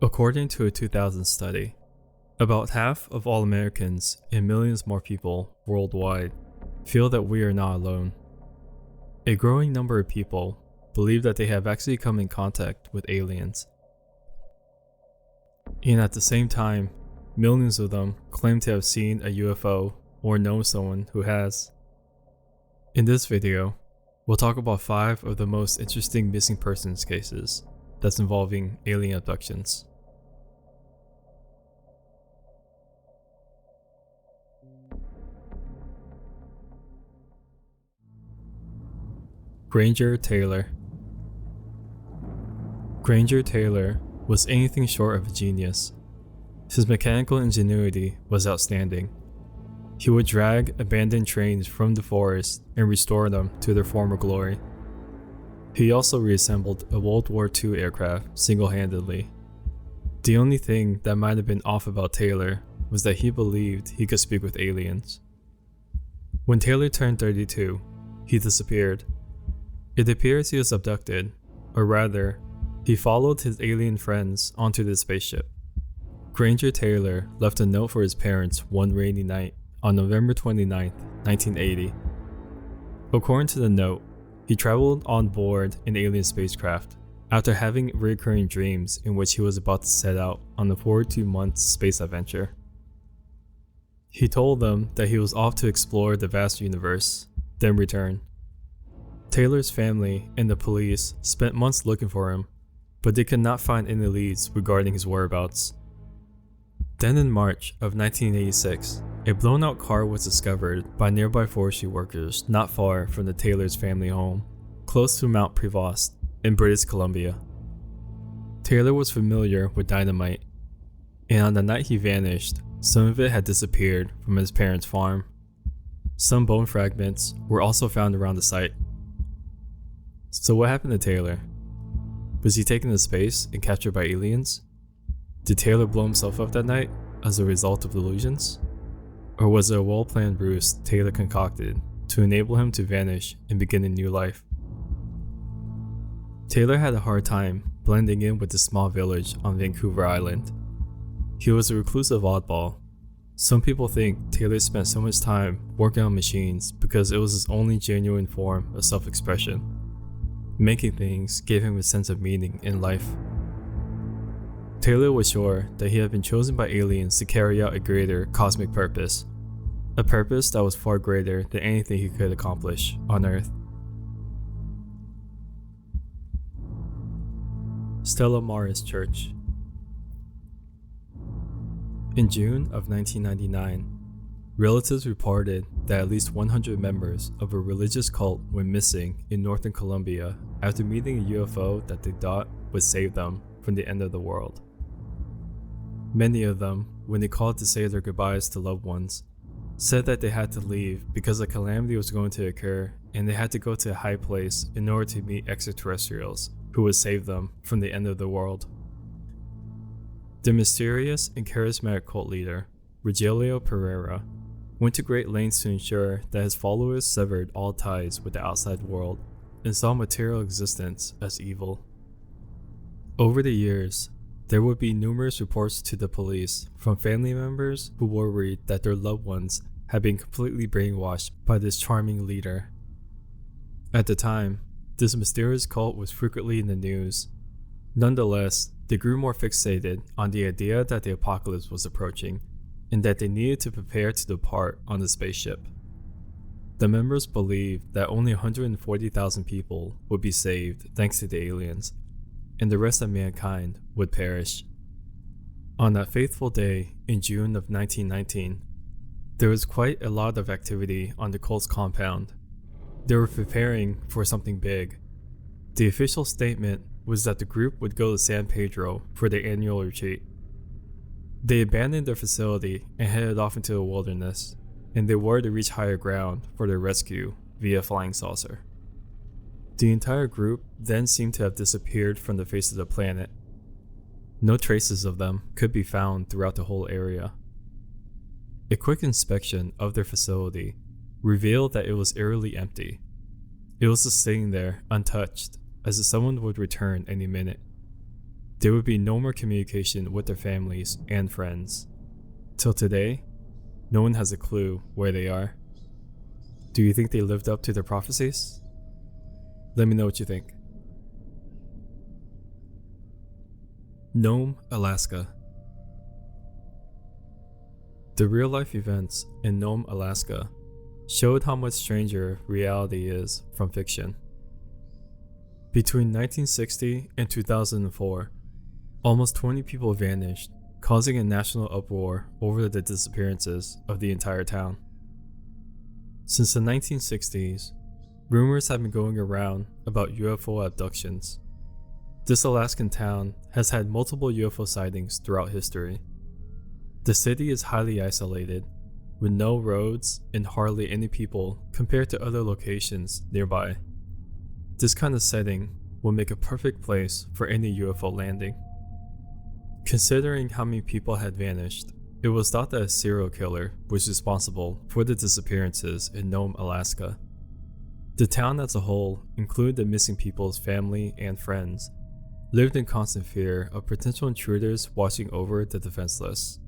According to a 2000 study, about half of all Americans and millions more people worldwide feel that we are not alone. A growing number of people believe that they have actually come in contact with aliens. And at the same time, millions of them claim to have seen a UFO or know someone who has. In this video, we'll talk about 5 of the most interesting missing persons cases that's involving alien abductions. Granger Taylor. Granger Taylor was anything short of a genius. His mechanical ingenuity was outstanding. He would drag abandoned trains from the forest and restore them to their former glory. He also reassembled a World War II aircraft single-handedly. The only thing that might have been off about Taylor was that he believed he could speak with aliens. When Taylor turned 32, he disappeared. It appears he was abducted, or rather, he followed his alien friends onto the spaceship. Granger Taylor left a note for his parents one rainy night on November 29, 1980. According to the note, he traveled on board an alien spacecraft after having recurring dreams in which he was about to set out on a 42-month space adventure. He told them that he was off to explore the vast universe, then return. Taylor's family and the police spent months looking for him, but they could not find any leads regarding his whereabouts. Then in March of 1986, a blown-out car was discovered by nearby forestry workers not far from the Taylor's family home, close to Mount Prevost in British Columbia. Taylor was familiar with dynamite, and on the night he vanished, some of it had disappeared from his parents' farm. Some bone fragments were also found around the site. So what happened to Taylor? Was he taken to space and captured by aliens? Did Taylor blow himself up that night as a result of delusions? Or was it a well-planned ruse Taylor concocted to enable him to vanish and begin a new life? Taylor had a hard time blending in with the small village on Vancouver Island. He was a reclusive oddball. Some people think Taylor spent so much time working on machines because it was his only genuine form of self-expression. Making things gave him a sense of meaning in life. Taylor was sure that he had been chosen by aliens to carry out a greater cosmic purpose, a purpose that was far greater than anything he could accomplish on Earth. Stella Maris Church. In June of 1999, relatives reported that at least 100 members of a religious cult went missing in northern Colombia after meeting a UFO that they thought would save them from the end of the world. Many of them, when they called to say their goodbyes to loved ones, said that they had to leave because a calamity was going to occur and they had to go to a high place in order to meet extraterrestrials who would save them from the end of the world. The mysterious and charismatic cult leader, Rogelio Pereira, went to great lengths to ensure that his followers severed all ties with the outside world and saw material existence as evil. Over the years, there would be numerous reports to the police from family members who worried that their loved ones had been completely brainwashed by this charming leader. At the time, this mysterious cult was frequently in the news. Nonetheless, they grew more fixated on the idea that the apocalypse was approaching and that they needed to prepare to depart on the spaceship. The members believed that only 140,000 people would be saved thanks to the aliens, and the rest of mankind would perish. On that fateful day in June of 1919, there was quite a lot of activity on the cult's compound. They were preparing for something big. The official statement was that the group would go to San Pedro for their annual retreat. They abandoned their facility and headed off into the wilderness, and they were to reach higher ground for their rescue via flying saucer. The entire group then seemed to have disappeared from the face of the planet. No traces of them could be found throughout the whole area. A quick inspection of their facility revealed that it was eerily empty. It was just sitting there untouched, as if someone would return any minute. there would be no more communication with their families and friends. Till today, no one has a clue where they are. Do you think they lived up to their prophecies? Let me know what you think. Nome, Alaska. The real-life events in Nome, Alaska showed how much stranger reality is from fiction. Between 1960 and 2004, almost 20 people vanished, causing a national uproar over the disappearances of the entire town. Since the 1960s, rumors have been going around about UFO abductions. This Alaskan town has had multiple UFO sightings throughout history. The city is highly isolated, with no roads and hardly any people compared to other locations nearby. This kind of setting will make a perfect place for any UFO landing. Considering how many people had vanished, it was thought that a serial killer was responsible for the disappearances in Nome, Alaska. The town as a whole, including the missing people's family and friends, lived in constant fear of potential intruders watching over the defenseless.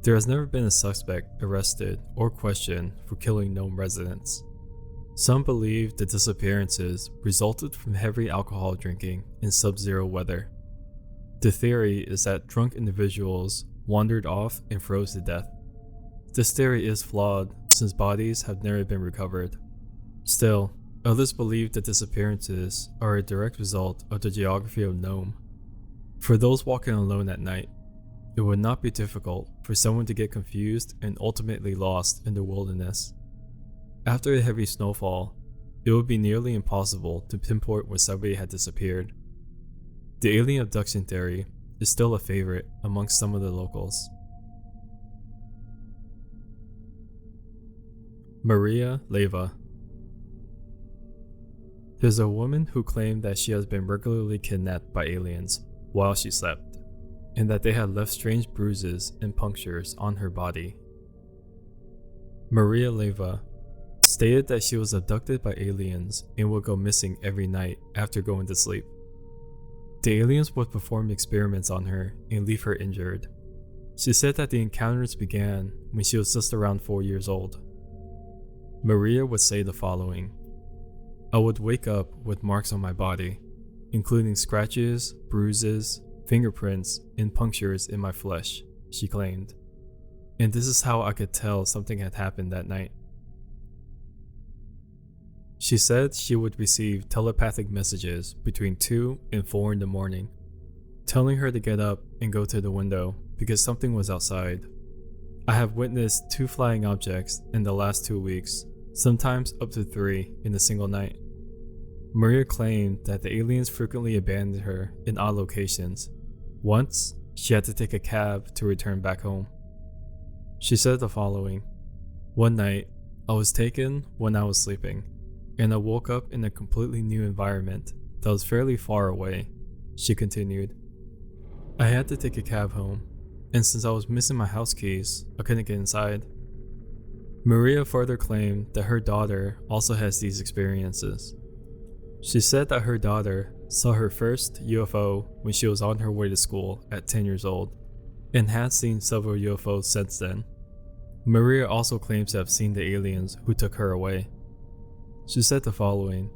There has never been a suspect arrested or questioned for killing Nome residents. Some believe the disappearances resulted from heavy alcohol drinking in sub-zero weather. The theory is that drunk individuals wandered off and froze to death. This theory is flawed since bodies have never been recovered. Still, others believe the disappearances are a direct result of the geography of Nome. For those walking alone at night, it would not be difficult for someone to get confused and ultimately lost in the wilderness. After a heavy snowfall, it would be nearly impossible to pinpoint where somebody had disappeared. The alien abduction theory is still a favorite amongst some of the locals. Maria Leiva. There's a woman who claimed that she has been regularly kidnapped by aliens while she slept, and that they had left strange bruises and punctures on her body. Maria Leiva stated that she was abducted by aliens and would go missing every night after going to sleep. The aliens would perform experiments on her and leave her injured. She said that the encounters began when she was just around 4 years old. Maria would say the following: "I would wake up with marks on my body, including scratches, bruises, fingerprints, and punctures in my flesh," she claimed. And this is how I could tell something had happened that night. She said she would receive telepathic messages between 2 and 4 in the morning, telling her to get up and go to the window because something was outside. I have witnessed 2 flying objects in the last 2 weeks, sometimes up to 3 in a single night. Maria claimed that the aliens frequently abandoned her in odd locations. Once, she had to take a cab to return back home. She said the following: "One night, I was taken when I was sleeping, and I woke up in a completely new environment that was fairly far away," she continued. "I had to take a cab home, and since I was missing my house keys, I couldn't get inside." Maria further claimed that her daughter also has these experiences. She said that her daughter saw her first UFO when she was on her way to school at 10 years old, and has seen several UFOs since then. Maria also claims to have seen the aliens who took her away. She said the following: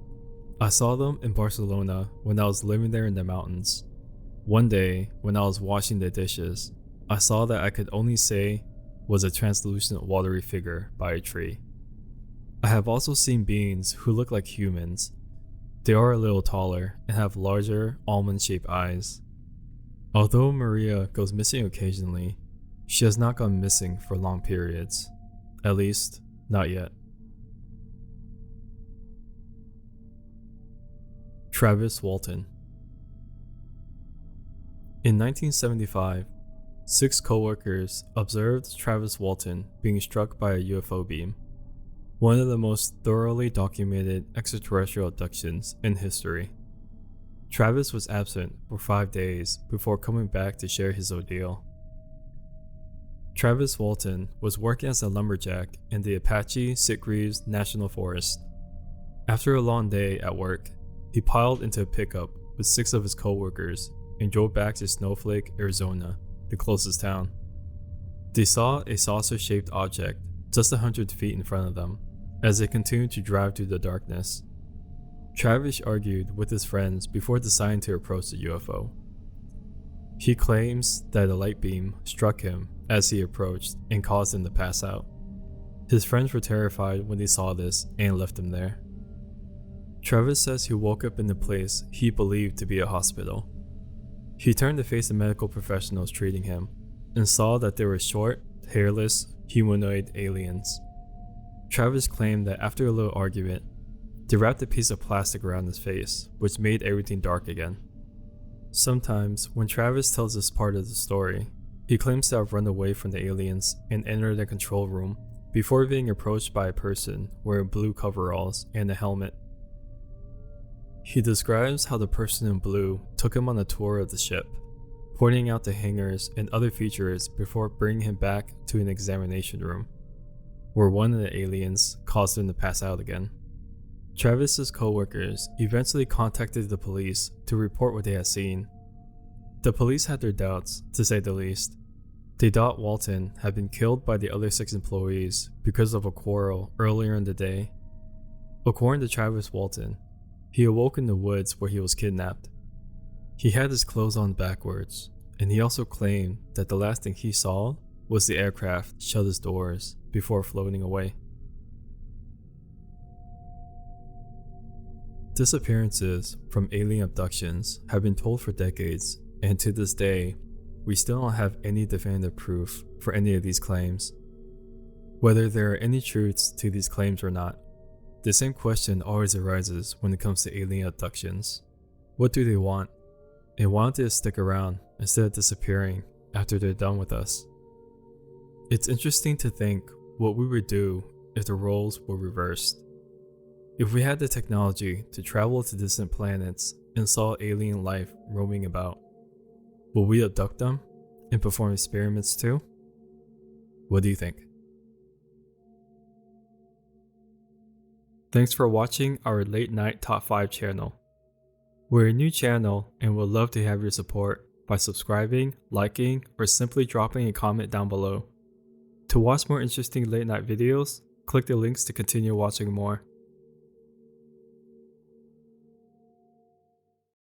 "I saw them in Barcelona when I was living there in the mountains. One day, when I was washing the dishes, I saw that I could only say was a translucent watery figure by a tree. I have also seen beings who look like humans. They are a little taller and have larger, almond-shaped eyes." Although Maria goes missing occasionally, she has not gone missing for long periods. At least, not yet. Travis Walton. In 1975, 6 co-workers observed Travis Walton being struck by a UFO beam, one of the most thoroughly documented extraterrestrial abductions in history. Travis was absent for 5 days before coming back to share his ordeal. Travis Walton was working as a lumberjack in the Apache Sitgreaves National Forest. After a long day at work, he piled into a pickup with 6 of his co-workers and drove back to Snowflake, Arizona, the closest town. They saw a saucer-shaped object just 100 feet in front of them as they continued to drive through the darkness. Travis argued with his friends before deciding to approach the UFO. He claims that a light beam struck him as he approached and caused him to pass out. His friends were terrified when they saw this and left him there. Travis says he woke up in a place he believed to be a hospital. He turned to face the medical professionals treating him and saw that they were short, hairless, humanoid aliens. Travis claimed that after a little argument, they wrapped a piece of plastic around his face, which made everything dark again. Sometimes, when Travis tells this part of the story, he claims to have run away from the aliens and entered the control room before being approached by a person wearing blue coveralls and a helmet. He describes how the person in blue took him on a tour of the ship, pointing out the hangars and other features before bringing him back to an examination room, where one of the aliens caused him to pass out again. Travis's co-workers eventually contacted the police to report what they had seen. The police had their doubts, to say the least. They thought Walton had been killed by the other 6 employees because of a quarrel earlier in the day. According to Travis Walton, he awoke in the woods where he was kidnapped. He had his clothes on backwards, and he also claimed that the last thing he saw was the aircraft shut its doors before floating away. Disappearances from alien abductions have been told for decades, and to this day, we still don't have any definitive proof for any of these claims. Whether there are any truths to these claims or not, the same question always arises when it comes to alien abductions. What do they want? And why don't they stick around instead of disappearing after they're done with us? It's interesting to think what we would do if the roles were reversed. If we had the technology to travel to distant planets and saw alien life roaming about, will we abduct them and perform experiments too? What do you think? Thanks for watching our Late Night Top 5 channel. We're a new channel and would love to have your support by subscribing, liking, or simply dropping a comment down below. To watch more interesting late night videos, click the links to continue watching more.